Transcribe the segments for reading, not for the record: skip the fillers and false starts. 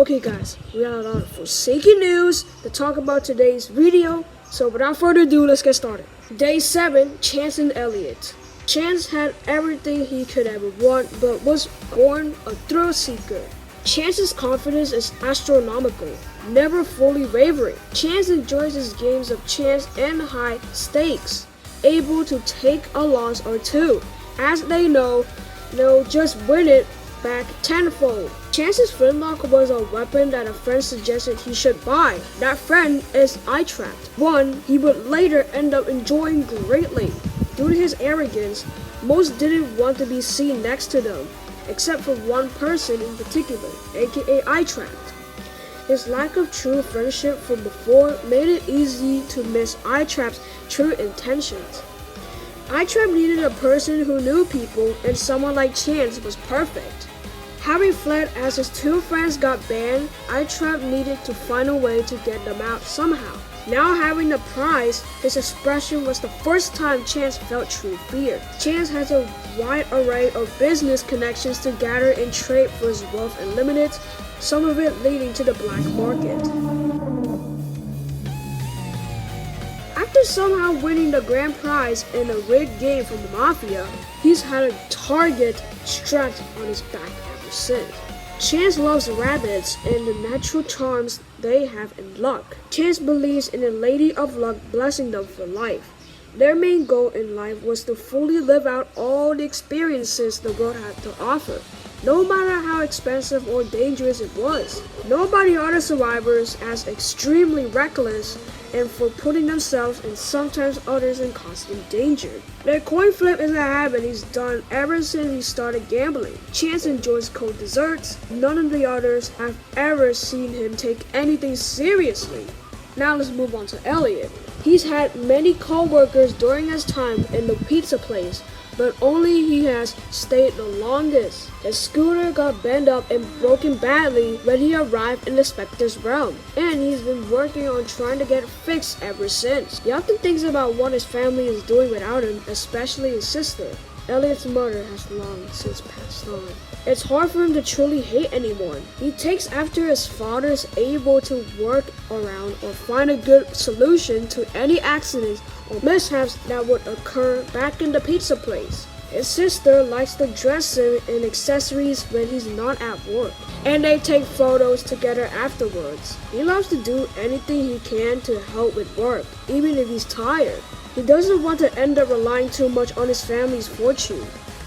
Okay guys, we got a lot of Forsaken news to talk about today's video, so without further ado, let's get started. Day 7, Chance and Elliot. Chance had everything he could ever want, but was born a thrill seeker. Chance's confidence is astronomical, never fully wavering. Chance enjoys his games of chance and high stakes, able to take a loss or two. As they know, they'll just win it back tenfold. Chance's flintlock was a weapon that a friend suggested he should buy. That friend is eye-trapped, one he would later end up enjoying greatly. Due to his arrogance, most didn't want to be seen next to them, except for one person in particular, aka eye-trapped. His lack of true friendship from before made it easy to miss eye-trapped's true intentions. eye-trapped needed a person who knew people, and someone like Chance was perfect. Having fled as his two friends got banned, eye-trapped needed to find a way to get them out somehow. Now having the prize, his expression was the first time Chance felt true fear. Chance has a wide array of business connections to gather and trade for his wealth unlimited, some of it leading to the black market. After somehow winning the grand prize in a rigged game from the Mafia, he's had a target strapped on his back ever since. Chance loves rabbits and the natural charms they have in luck. Chance believes in a lady of luck blessing them for life. Their main goal in life was to fully live out all the experiences the world had to offer, no matter how expensive or dangerous it was. Nobody are the survivors as extremely reckless and for putting themselves and sometimes others in constant danger. Their coin flip is a habit he's done ever since he started gambling. Chance enjoys cold desserts. None of the others have ever seen him take anything seriously. Now let's move on to Elliot. He's had many co-workers during his time in the pizza place, but only he has stayed the longest. His scooter got bent up and broken badly when he arrived in the Spectre's realm, and he's been working on trying to get it fixed ever since. He often thinks about what his family is doing without him, especially his sister. Elliot's mother has long since passed on. It's hard for him to truly hate anyone. He takes after his father is able to work around or find a good solution to any accidents or mishaps that would occur back in the pizza place. His sister likes to dress him in accessories when he's not at work, and they take photos together afterwards. He loves to do anything he can to help with work, even if he's tired. He doesn't want to end up relying too much on his family's fortune,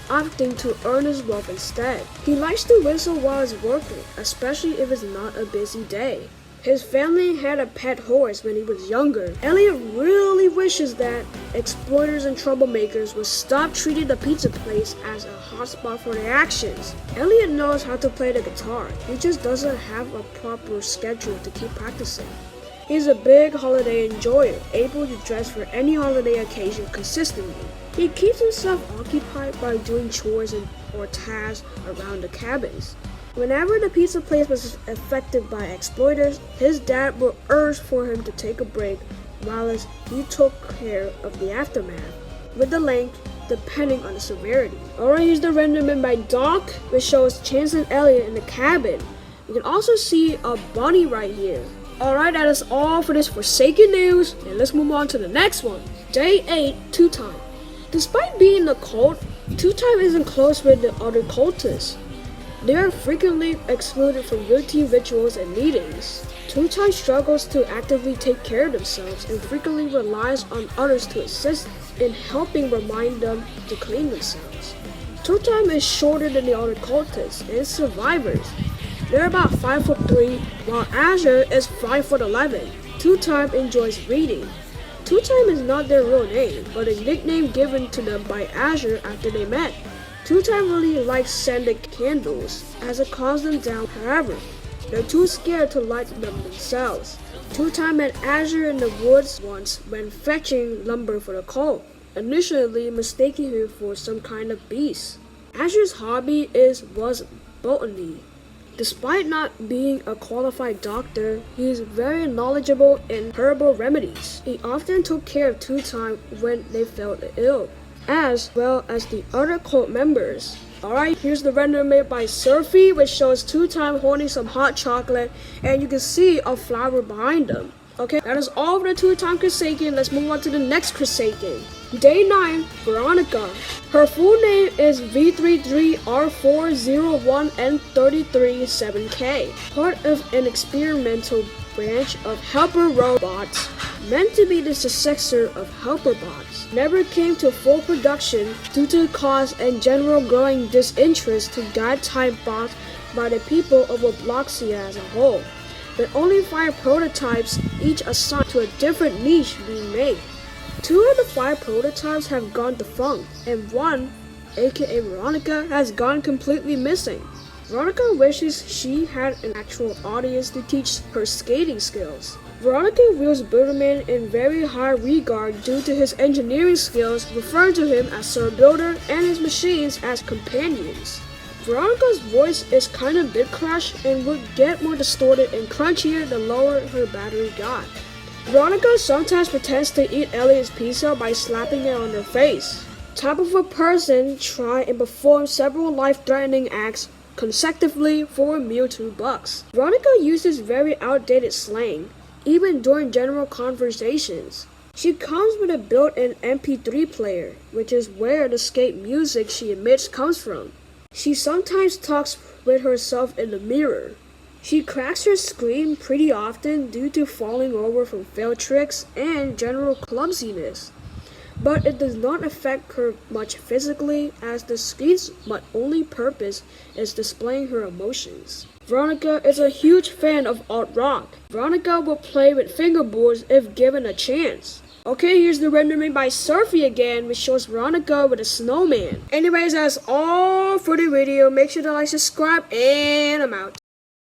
opting to earn his wealth instead. He likes to whistle while he's working, especially if it's not a busy day. His family had a pet horse when he was younger. Elliot really wishes that exploiters and troublemakers would stop treating the pizza place as a hotspot for their actions. Elliot knows how to play the guitar. He just doesn't have a proper schedule to keep practicing. He's a big holiday enjoyer, able to dress for any holiday occasion consistently. He keeps himself occupied by doing chores or tasks around the cabins. Whenever the pizza place was affected by exploiters, his dad would urge for him to take a break while he took care of the aftermath, with the length depending on the severity. Alright, here's the renderment by Doc, which shows Chance and Elliot in the cabin. You can also see a bunny right here. Alright, that is all for this Forsaken news, and let's move on to the next one. Day 8, Two-Time. Despite being a cult, Two-Time isn't close with the other cultists. They are frequently excluded from routine rituals and meetings. Two-Time struggles to actively take care of themselves and frequently relies on others to assist in helping remind them to clean themselves. Two-Time is shorter than the other cultists and survivors. They're about 5'3", while Azure is 5'11". Two-Time enjoys reading. Two-Time is not their real name, but a nickname given to them by Azure after they met. Two-Time really likes scented candles, as it calms them down. However, they're too scared to light them themselves. Two-Time met Azure in the woods once when fetching lumber for the cult, initially mistaking him for some kind of beast. Azure's hobby was botany. Despite not being a qualified doctor, he is very knowledgeable in herbal remedies. He often took care of Two-Time when they felt ill, as well as the other cult members. Alright, here's the render made by Surfy, which shows Two-Time holding some hot chocolate, and you can see a flower behind them. Okay, that is all for the Two-Time Chrisaken. Let's move on to the next Chrisaken. Day 9, Veeronica. Her full name is V33R401N337K, part of an experimental branch of Helper Robots, meant to be the successor of Helper Bots. Never came to full production due to cost and general growing disinterest to guide-type bots by the people of Robloxia as a whole, with only 5 prototypes, each assigned to a different niche, being made. 2 of the 5 prototypes have gone defunct, and 1, aka Veeronica, has gone completely missing. Veeronica wishes she had an actual audience to teach her skating skills. Veeronica views Builderman in very high regard due to his engineering skills, referring to him as Sir Builder and his machines as companions. Veronica's voice is kind of bit crushed and would get more distorted and crunchier the lower her battery got. Veronica sometimes pretends to eat Elliot's pizza by slapping it on her face. Type of a person try and perform several life-threatening acts consecutively for a mere $2. Veronica uses very outdated slang, even during general conversations. She comes with a built-in MP3 player, which is where the skate music she emits comes from. She sometimes talks with herself in the mirror. She cracks her screen pretty often due to falling over from failed tricks and general clumsiness. But it does not affect her much physically, as the screen's only purpose is displaying her emotions. Veeronica is a huge fan of alt rock. Veeronica will play with fingerboards if given a chance. Okay, here's the render made by Surfy again, which shows Veeronica with a snowman. Anyways, that's all for the video. Make sure to like, subscribe, and I'm out.